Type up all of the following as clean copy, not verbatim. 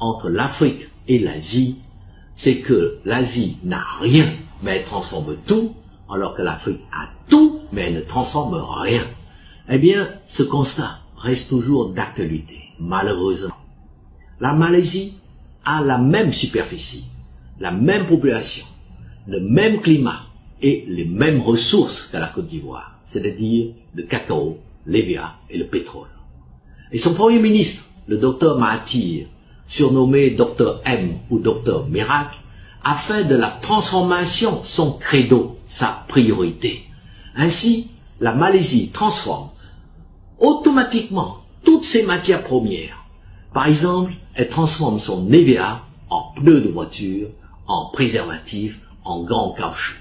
entre l'Afrique et l'Asie, c'est que l'Asie n'a rien, mais elle transforme tout, alors que l'Afrique a tout, mais elle ne transforme rien. Eh bien, ce constat reste toujours d'actualité, malheureusement. La Malaisie a la même superficie, la même population, le même climat et les mêmes ressources qu'à la Côte d'Ivoire, c'est-à-dire le cacao, l'EVA et le pétrole. Et son premier ministre, le docteur Mahathir, surnommé Docteur M ou Docteur Miracle, a fait de la transformation son credo, sa priorité. Ainsi, la Malaisie transforme automatiquement toutes ses matières premières. Par exemple, elle transforme son EVA en pneus de voiture, en préservatifs, en gants en caoutchouc.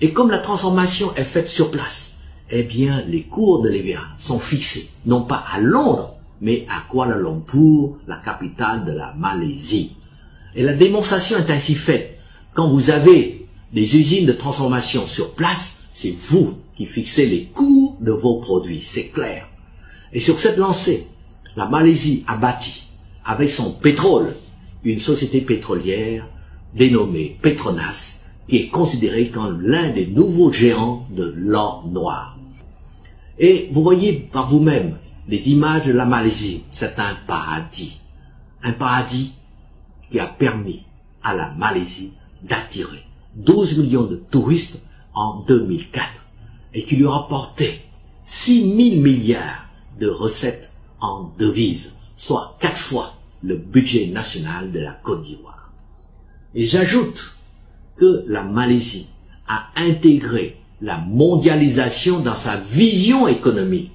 Et comme la transformation est faite sur place, eh bien, les cours de l'EVA sont fixés, non pas à Londres, mais à Kuala Lumpur, la capitale de la Malaisie. Et la démonstration est ainsi faite. Quand vous avez des usines de transformation sur place, c'est vous qui fixez les cours de vos produits, c'est clair. Et sur cette lancée, la Malaisie a bâti, avec son pétrole, une société pétrolière dénommée Petronas, qui est considérée comme l'un des nouveaux géants de l'or noir. Et vous voyez par vous-même les images de la Malaisie, c'est un paradis qui a permis à la Malaisie d'attirer 12 millions de touristes en 2004 et qui lui a rapporté 6 000 milliards de recettes en devises, soit 4 fois le budget national de la Côte d'Ivoire. Et j'ajoute que la Malaisie a intégré la mondialisation dans sa vision économique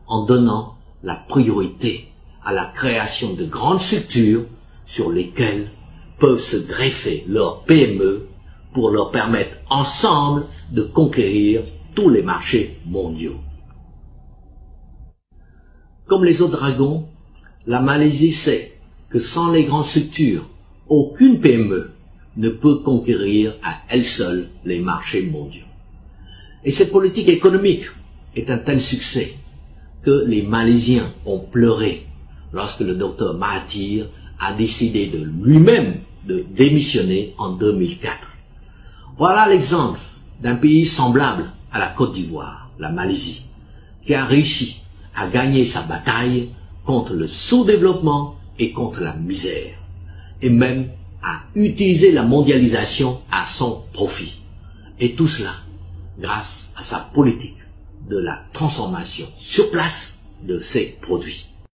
en donnant la priorité à la création de grandes structures sur lesquelles peuvent se greffer leurs PME pour leur permettre ensemble de conquérir tous les marchés mondiaux. Comme les autres dragons, la Malaisie sait que sans les grandes structures, aucune PME ne peut conquérir à elle seule les marchés mondiaux. Et cette politique économique est un tel succès que les Malaisiens ont pleuré lorsque le docteur Mahathir a décidé de lui-même de démissionner en 2004. Voilà l'exemple d'un pays semblable à la Côte d'Ivoire, la Malaisie, qui a réussi à gagner sa bataille contre le sous-développement et contre la misère, et même à utiliser la mondialisation à son profit. Et tout cela grâce à sa politique de la transformation sur place de ses produits.